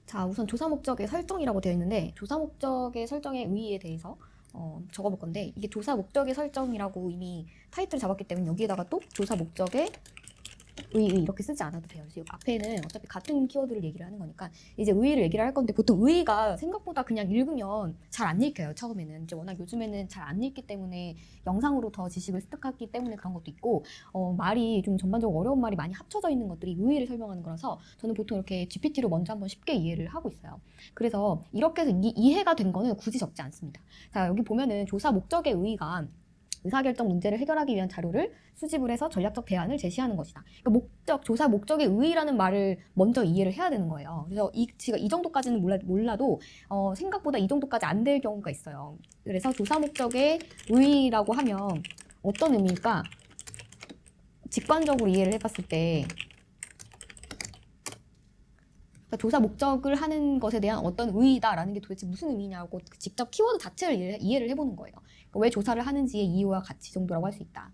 자, 우선 조사 목적의 설정이라고 되어 있는데 조사 목적의 설정의 의의에 대해서 적어볼 건데, 이게 조사 목적의 설정이라고 이미 타이틀을 잡았기 때문에 여기에다가 또 조사 목적의 의의 이렇게 쓰지 않아도 돼요. 지금 앞에는 어차피 같은 키워드를 얘기를 하는 거니까 이제 의의를 얘기를 할 건데, 보통 의의가 생각보다 그냥 읽으면 잘 안 읽혀요. 처음에는 이제 워낙 요즘에는 잘 안 읽기 때문에 영상으로 더 지식을 습득하기 때문에 그런 것도 있고, 말이 좀 전반적으로 어려운 말이 많이 합쳐져 있는 것들이 의의를 설명하는 거라서 저는 보통 이렇게 GPT로 먼저 한번 쉽게 이해를 하고 있어요. 그래서 이렇게 해서 이해가 된 거는 굳이 적지 않습니다. 자, 여기 보면은 조사 목적의 의의가 의사결정 문제를 해결하기 위한 자료를 수집을 해서 전략적 대안을 제시하는 것이다. 그러니까 조사 목적의 의의라는 말을 먼저 이해를 해야 되는 거예요. 그래서 제가 이 정도까지는 몰라도 생각보다 이 정도까지 안 될 경우가 있어요. 그래서 조사 목적의 의의라고 하면 어떤 의미일까? 직관적으로 이해를 해봤을 때, 그러니까 조사 목적을 하는 것에 대한 어떤 의의다라는 게 도대체 무슨 의미냐고 직접 키워드 자체를 이해를 해보는 거예요. 그러니까 왜 조사를 하는지의 이유와 가치 정도라고 할 수 있다.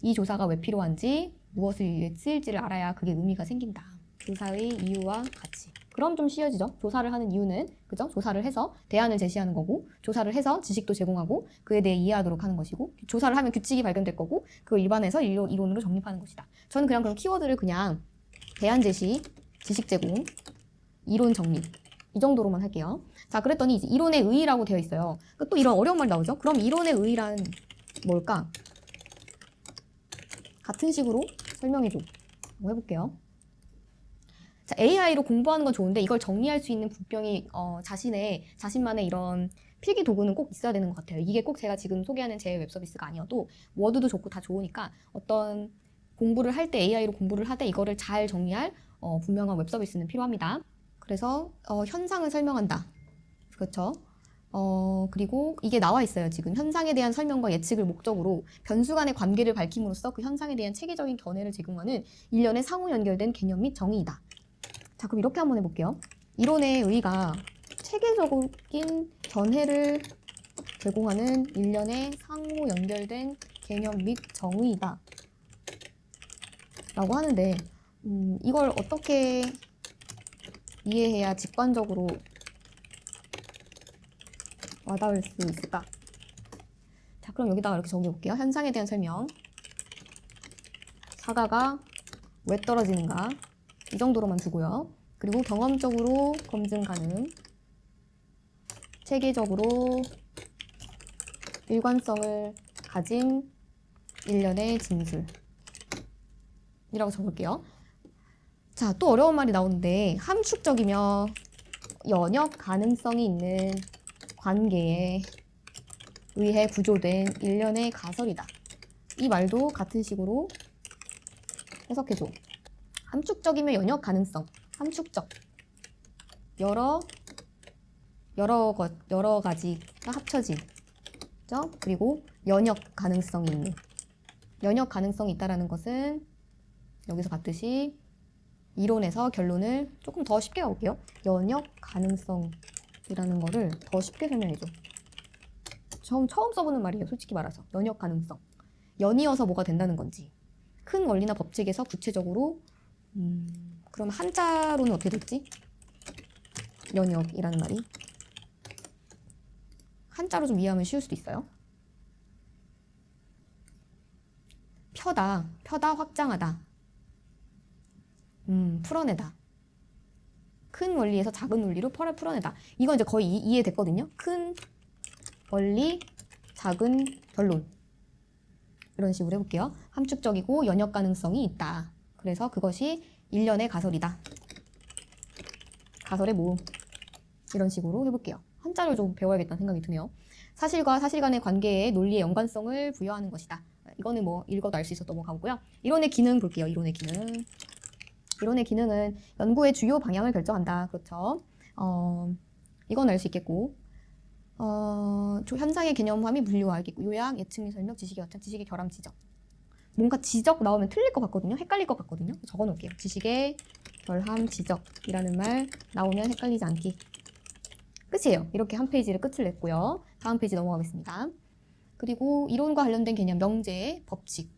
이 조사가 왜 필요한지, 무엇을 위해 쓰일지를 알아야 그게 의미가 생긴다. 조사의 이유와 가치. 그럼 좀 쉬워지죠. 조사를 하는 이유는, 그죠? 조사를 해서 대안을 제시하는 거고, 조사를 해서 지식도 제공하고 그에 대해 이해하도록 하는 것이고, 조사를 하면 규칙이 발견될 거고, 그걸 일반에서 이론으로 정립하는 것이다. 저는 그냥 그런 키워드를 그냥 대안 제시, 지식 제공, 이론 정립, 이 정도로만 할게요. 자, 그랬더니 이제 이론의 의의라고 되어 있어요. 또 이런 어려운 말이 나오죠. 그럼 이론의 의의란 뭘까? 같은 식으로 설명해줘. 한번 해볼게요. 자, AI로 공부하는 건 좋은데 이걸 정리할 수 있는 분명히 자신만의 이런 필기 도구는 꼭 있어야 되는 것 같아요. 이게 꼭 제가 지금 소개하는 제 웹서비스가 아니어도 워드도 좋고 다 좋으니까 어떤 공부를 할 때, AI로 공부를 하되 이거를 잘 정리할 분명한 웹서비스는 필요합니다. 그래서 현상을 설명한다. 그렇죠? 그리고 이게 나와 있어요. 지금 현상에 대한 설명과 예측을 목적으로 변수 간의 관계를 밝힘으로써 그 현상에 대한 체계적인 견해를 제공하는 일련의 상호 연결된 개념 및 정의이다. 자, 그럼 이렇게 한번 해볼게요. 이론의 의의가 체계적인 견해를 제공하는 일련의 상호 연결된 개념 및 정의이다 라고 하는데, 이걸 어떻게 이해해야 직관적으로 와닿을 수 있을까? 자, 그럼 여기다가 이렇게 적어볼게요. 현상에 대한 설명. 사과가 왜 떨어지는가? 이 정도로만 두고요. 그리고 경험적으로 검증 가능, 체계적으로 일관성을 가진 일련의 진술 이라고 적을게요. 자, 또 어려운 말이 나오는데, 함축적이며 연역 가능성이 있는 관계에 의해 구조된 일련의 가설이다. 이 말도 같은 식으로 해석해줘. 함축적이며 연역 가능성. 함축적. 여러 가지가 합쳐진. 그죠? 그리고 연역 가능성이 있는. 연역 가능성이 있다라는 것은 여기서 봤듯이 이론에서 결론을 조금 더 쉽게 가볼게요. 연역 가능성이라는 거를 더 쉽게 설명해줘. 처음 써보는 말이에요. 솔직히 말해서. 연역 가능성. 연이어서 뭐가 된다는 건지. 큰 원리나 법칙에서 구체적으로 그럼 한자로는 어떻게 됐지? 연역이라는 말이. 한자로 좀 이해하면 쉬울 수도 있어요. 펴다, 확장하다. 풀어내다. 큰 원리에서 작은 원리로 풀어내다. 이건 이제 거의 이해됐거든요. 큰 원리, 작은 결론. 이런 식으로 해볼게요. 함축적이고 연역 가능성이 있다. 그래서 그것이 일련의 가설이다. 가설의 모음. 이런 식으로 해볼게요. 한자를 좀 배워야겠다는 생각이 드네요. 사실과 사실간의 관계에 논리의 연관성을 부여하는 것이다. 이거는 뭐 읽어도 알 수 있어서 넘어가고요. 이론의 기능 볼게요. 이론의 기능. 이론의 기능은 연구의 주요 방향을 결정한다. 그렇죠. 이건 알 수 있겠고, 현상의 개념화및 분류화 알겠고, 요약, 예측 및 설명, 지식의 어떤 지식의 결함, 지적. 뭔가 지적 나오면 틀릴 것 같거든요. 헷갈릴 것 같거든요. 적어 놓을게요. 지식의 결함, 지적이라는 말 나오면 헷갈리지 않기. 끝이에요. 이렇게 한 페이지를 끝을 냈고요. 다음 페이지 넘어가겠습니다. 그리고 이론과 관련된 개념, 명제, 법칙,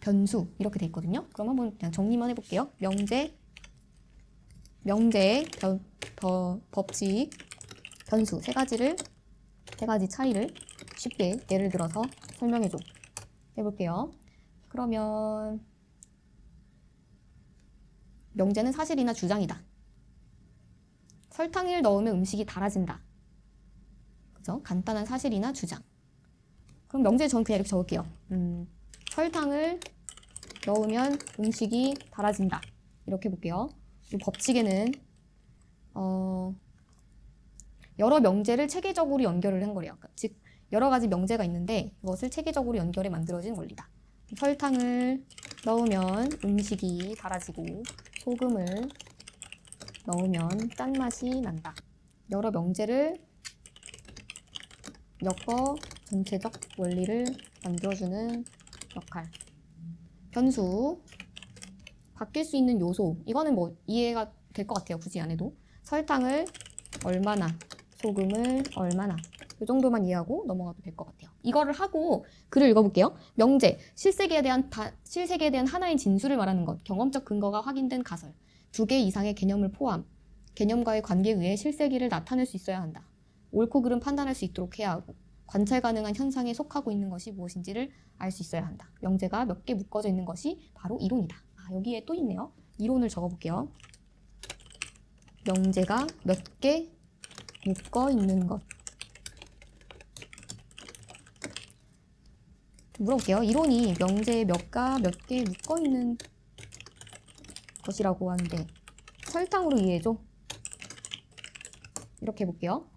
변수 이렇게 돼 있거든요. 그럼 한번 그냥 정리만 해볼게요. 명제, 법칙, 변수 세 가지 차이를 쉽게 예를 들어서 설명해줘. 해볼게요. 그러면 명제는 사실이나 주장이다. 설탕을 넣으면 음식이 달아진다. 그죠? 간단한 사실이나 주장. 그럼 명제 전 그냥 이렇게 적을게요. 설탕을 넣으면 음식이 달아진다. 이렇게 볼게요. 이 법칙에는 여러 명제를 체계적으로 연결을 한 거래요. 즉 여러 가지 명제가 있는데 이것을 체계적으로 연결해 만들어진 원리다. 설탕을 넣으면 음식이 달아지고 소금을 넣으면 짠맛이 난다. 여러 명제를 엮어 전체적 원리를 만들어주는 역할. 변수, 바뀔 수 있는 요소. 이거는 뭐 이해가 될 것 같아요. 굳이 안 해도. 설탕을 얼마나, 소금을 얼마나. 이 정도만 이해하고 넘어가도 될 것 같아요. 이거를 하고 글을 읽어볼게요. 명제, 실세계에 대한 하나의 진술을 말하는 것. 경험적 근거가 확인된 가설. 2개 이상의 개념을 포함. 개념과의 관계에 의해 실세계를 나타낼 수 있어야 한다. 옳고 그름 판단할 수 있도록 해야 하고 관찰 가능한 현상에 속하고 있는 것이 무엇인지를 알 수 있어야 한다. 명제가 몇 개 묶어져 있는 것이 바로 이론이다. 여기에 또 있네요. 이론을 적어볼게요. 명제가 몇 개 묶어 있는 것. 물어볼게요. 이론이 명제에 몇 개 묶어 있는 것이라고 하는데 설탕으로 이해해줘. 이렇게 해볼게요.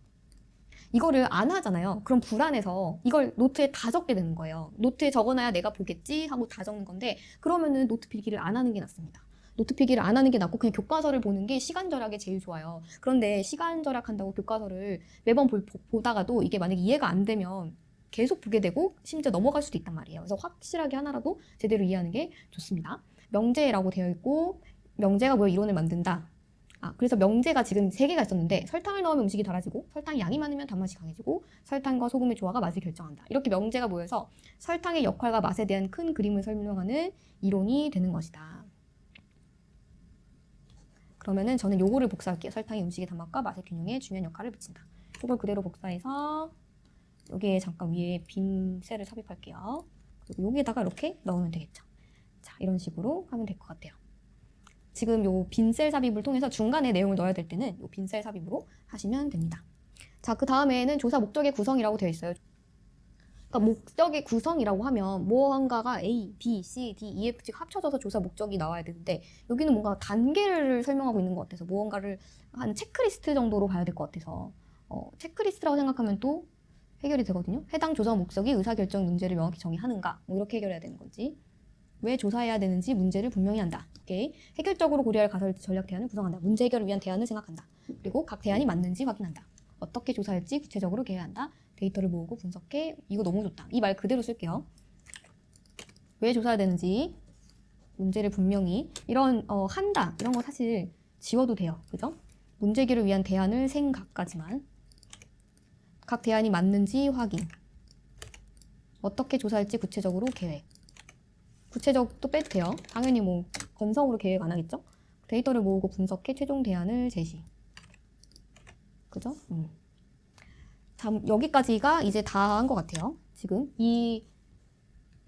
이거를 안 하잖아요. 그럼 불안해서 이걸 노트에 다 적게 되는 거예요. 노트에 적어놔야 내가 보겠지 하고 다 적는 건데 그러면은 노트 필기를 안 하는 게 낫습니다. 노트 필기를 안 하는 게 낫고 그냥 교과서를 보는 게 시간 절약에 제일 좋아요. 그런데 시간 절약한다고 교과서를 매번 보다가도 이게 만약에 이해가 안 되면 계속 보게 되고 심지어 넘어갈 수도 있단 말이에요. 그래서 확실하게 하나라도 제대로 이해하는 게 좋습니다. 명제라고 되어 있고 명제가 뭐 이론을 만든다. 그래서 명제가 지금 3개가 있었는데 설탕을 넣으면 음식이 달아지고 설탕이 양이 많으면 단맛이 강해지고 설탕과 소금의 조화가 맛을 결정한다. 이렇게 명제가 모여서 설탕의 역할과 맛에 대한 큰 그림을 설명하는 이론이 되는 것이다. 그러면은 저는 요거를 복사할게요. 설탕이 음식의 단맛과 맛의 균형에 중요한 역할을 미친다. 이걸 그대로 복사해서 여기에 잠깐 위에 빈 셀을 삽입할게요. 그리고 여기에다가 이렇게 넣으면 되겠죠. 자, 이런 식으로 하면 될 것 같아요. 지금 요 빈셀 삽입을 통해서 중간에 내용을 넣어야 될 때는 요 빈셀 삽입으로 하시면 됩니다. 자, 그 다음에는 조사 목적의 구성이라고 되어 있어요. 그러니까 목적의 구성이라고 하면 무언가가 A, B, C, D, E, F, G 합쳐져서 조사 목적이 나와야 되는데 여기는 뭔가 단계를 설명하고 있는 것 같아서 무언가를 한 체크리스트 정도로 봐야 될 것 같아서 체크리스트라고 생각하면 또 해결이 되거든요. 해당 조사 목적이 의사결정 문제를 명확히 정의하는가 뭐 이렇게 해결해야 되는 건지 왜 조사해야 되는지 문제를 분명히 한다. 오케이. 해결적으로 고려할 가설 전략 대안을 구성한다. 문제 해결을 위한 대안을 생각한다. 그리고 각 대안이 맞는지 확인한다. 어떻게 조사할지 구체적으로 계획한다. 데이터를 모으고 분석해. 이거 너무 좋다. 이 말 그대로 쓸게요. 왜 조사해야 되는지 문제를 분명히 이런 한다 이런 거 사실 지워도 돼요. 그죠? 문제 해결을 위한 대안을 생각까지만 각 대안이 맞는지 확인. 어떻게 조사할지 구체적으로 계획. 구체적도 빼도 돼요. 당연히 뭐 건성으로 계획 안 하겠죠? 데이터를 모으고 분석해 최종 대안을 제시. 그죠? 자, 여기까지가 이제 다 한 것 같아요. 지금 이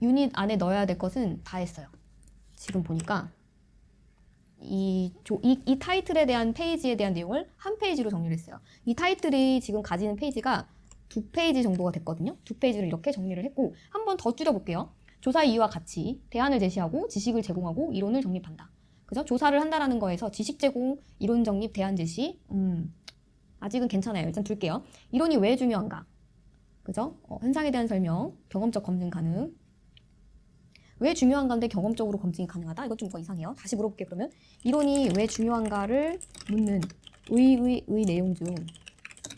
유닛 안에 넣어야 될 것은 다 했어요. 지금 보니까 이 타이틀에 대한 페이지에 대한 내용을 한 페이지로 정리를 했어요. 이 타이틀이 지금 가지는 페이지가 2페이지 정도가 됐거든요. 2페이지를 이렇게 정리를 했고 한 번 더 줄여볼게요. 조사 이유와 가치, 대안을 제시하고 지식을 제공하고 이론을 정립한다. 그죠? 조사를 한다라는 거에서 지식 제공, 이론 정립, 대안 제시. 아직은 괜찮아요. 일단 둘게요. 이론이 왜 중요한가? 그죠? 현상에 대한 설명, 경험적 검증 가능. 왜 중요한가인데 경험적으로 검증이 가능하다? 이것 좀 이상해요. 다시 물어볼게요. 그러면 이론이 왜 중요한가를 묻는 의 내용 중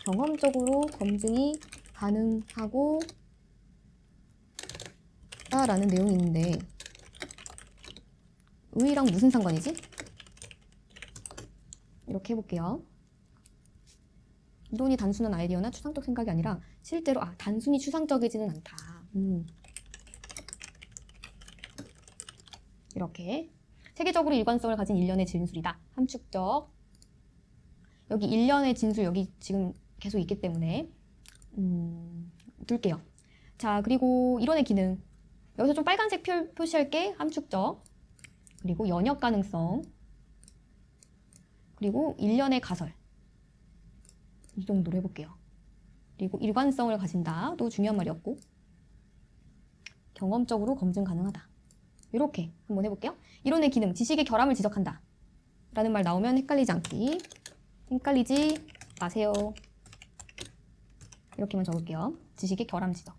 경험적으로 검증이 가능하고 라는 내용이 있는데 의랑 무슨 상관이지? 이렇게 해볼게요. 이론이 단순한 아이디어나 추상적 생각이 아니라 실제로 단순히 추상적이지는 않다. 이렇게 세계적으로 일관성을 가진 일련의 진술이다. 함축적 여기 일련의 진술 여기 지금 계속 있기 때문에 둘게요. 자, 그리고 이론의 기능. 여기서 좀 빨간색 표시할 게 함축적, 그리고 연역 가능성, 그리고 일련의 가설. 이 정도로 해볼게요. 그리고 일관성을 가진다. 또 중요한 말이었고, 경험적으로 검증 가능하다. 이렇게 한번 해볼게요. 이론의 기능, 지식의 결함을 지적한다 라는 말 나오면 헷갈리지 않기. 헷갈리지 마세요. 이렇게만 적을게요. 지식의 결함 지적.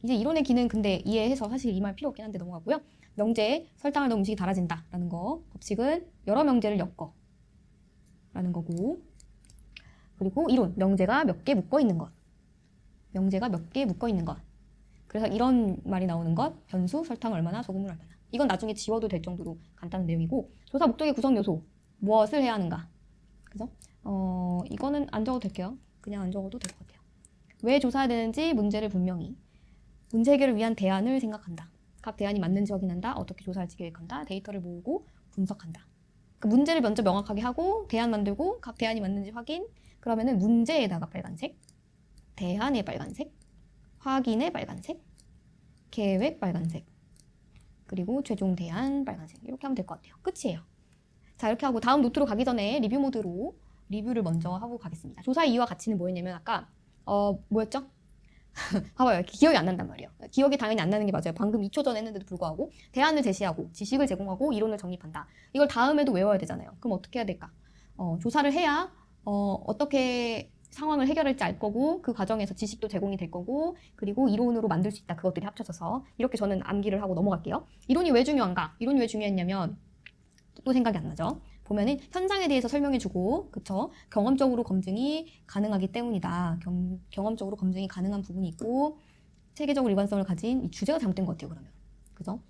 이제 이론의 기능 근데 이해해서 사실 이 말 필요 없긴 한데 넘어가고요. 명제, 설탕을 넣으면 음식이 달아진다 라는 거. 법칙은 여러 명제를 엮어 라는 거고, 그리고 이론, 명제가 몇 개 묶어 있는 것. 명제가 몇 개 묶어 있는 것. 그래서 이런 말이 나오는 것, 변수, 설탕 얼마나, 소금을 얼마나. 이건 나중에 지워도 될 정도로 간단한 내용이고, 조사 목적의 구성 요소, 무엇을 해야 하는가. 그죠? 이거는 안 적어도 될게요. 그냥 안 적어도 될 것 같아요. 왜 조사해야 되는지 문제를 분명히. 문제 해결을 위한 대안을 생각한다. 각 대안이 맞는지 확인한다. 어떻게 조사할지 계획한다. 데이터를 모으고 분석한다. 그 문제를 먼저 명확하게 하고 대안 만들고 각 대안이 맞는지 확인. 그러면은 문제에다가 빨간색, 대안에 빨간색, 확인에 빨간색, 계획 빨간색, 그리고 최종 대안 빨간색. 이렇게 하면 될 것 같아요. 끝이에요. 자, 이렇게 하고 다음 노트로 가기 전에 리뷰 모드로 리뷰를 먼저 하고 가겠습니다. 조사의 이유와 가치는 뭐였냐면 아까 뭐였죠? 봐봐요. 기억이 안 난단 말이에요. 기억이 당연히 안 나는 게 맞아요. 방금 2초 전에 했는데도 불구하고 대안을 제시하고 지식을 제공하고 이론을 정립한다. 이걸 다음에도 외워야 되잖아요. 그럼 어떻게 해야 될까? 조사를 해야 어떻게 상황을 해결할지 알 거고 그 과정에서 지식도 제공이 될 거고 그리고 이론으로 만들 수 있다. 그것들이 합쳐져서 이렇게 저는 암기를 하고 넘어갈게요. 이론이 왜 중요한가? 이론이 왜 중요했냐면 또 생각이 안 나죠. 보면은 현상에 대해서 설명해주고, 그쵸? 경험적으로 검증이 가능하기 때문이다. 경험적으로 검증이 가능한 부분이 있고, 체계적으로 일관성을 가진 이 주제가 잘못된 것 같아요. 그러면, 그죠?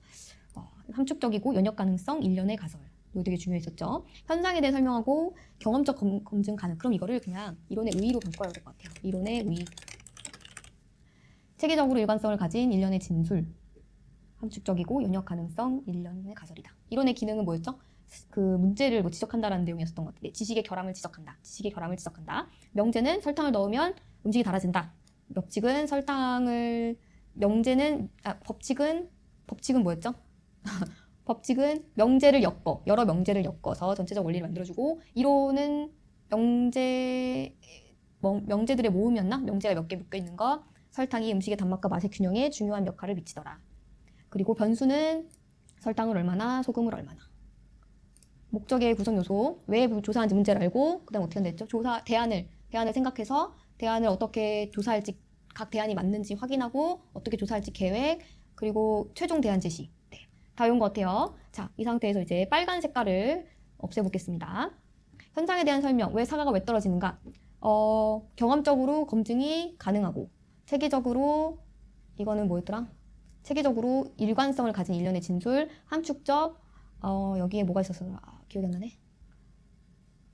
함축적이고 연역 가능성, 일련의 가설. 이거 되게 중요했었죠. 현상에 대해 설명하고 경험적 검증 가능. 그럼 이거를 그냥 이론의 의의로 바꿔야 될 것 같아요. 이론의 의의. 체계적으로 일관성을 가진 일련의 진술. 함축적이고 연역 가능성, 일련의 가설이다. 이론의 기능은 뭐였죠? 그 문제를 뭐 지적한다라는 내용이었던 것 같아요. 지식의 결함을 지적한다. 지식의 결함을 지적한다. 명제는 설탕을 넣으면 음식이 달아진다. 법칙은 뭐였죠? 법칙은 명제를 엮어. 여러 명제를 엮어서 전체적 원리를 만들어주고, 이론은 명제들의 모음이었나? 명제가 몇 개 묶여 있는 거. 설탕이 음식의 단맛과 맛의 균형에 중요한 역할을 미치더라. 그리고 변수는 설탕을 얼마나, 소금을 얼마나. 목적의 구성 요소, 왜 조사하는지 문제를 알고, 그 다음 어떻게 하면 됐죠? 대안을 생각해서 대안을 어떻게 조사할지, 각 대안이 맞는지 확인하고, 어떻게 조사할지 계획, 그리고 최종 대안 제시. 네, 다 외운 것 같아요. 자, 이 상태에서 이제 빨간 색깔을 없애보겠습니다. 현상에 대한 설명, 사과가 왜 떨어지는가? 경험적으로 검증이 가능하고, 체계적으로, 이거는 뭐였더라? 체계적으로 일관성을 가진 일련의 진술, 함축적, 여기에 뭐가 있었어? 기억이 안 나네.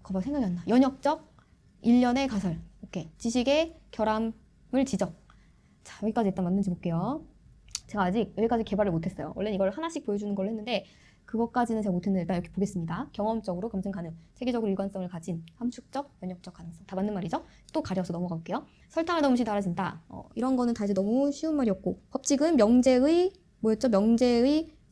거봐, 생각이 안 나. 연역적, 일련의 가설. 오케이. 지식의 결함을 지적. 자, 여기까지 일단 맞는지 볼게요. 제가 아직 여기까지 개발을 못했어요. 원래는 이걸 하나씩 보여주는 걸로 했는데 그것까지는 제가 못했는데 일단 이렇게 보겠습니다. 경험적으로 검증 가능, 체계적으로 일관성을 가진 함축적, 연역적 가능성. 다 맞는 말이죠? 또 가려서 넘어가 볼게요. 설탕을 넣으면 음식이 달아진다. 이런 거는 다 이제 너무 쉬운 말이었고, 법칙은 명제의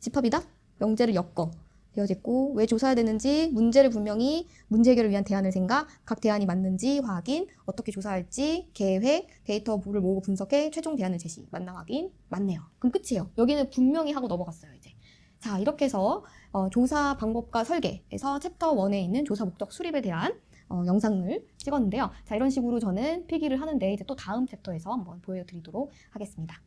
집합이다? 명제를 엮어 되어졌고, 왜 조사해야 되는지 문제를 분명히, 문제 해결을 위한 대안을 생각, 각 대안이 맞는지 확인, 어떻게 조사할지 계획, 데이터를 모으고 분석해 최종 대안을 제시. 맞나 확인? 맞네요. 그럼 끝이에요. 여기는 분명히 하고 넘어갔어요. 이제 자, 이렇게 해서 조사 방법과 설계에서 챕터 1에 있는 조사 목적 수립에 대한 영상을 찍었는데요. 자, 이런 식으로 저는 필기를 하는데 이제 또 다음 챕터에서 한번 보여드리도록 하겠습니다.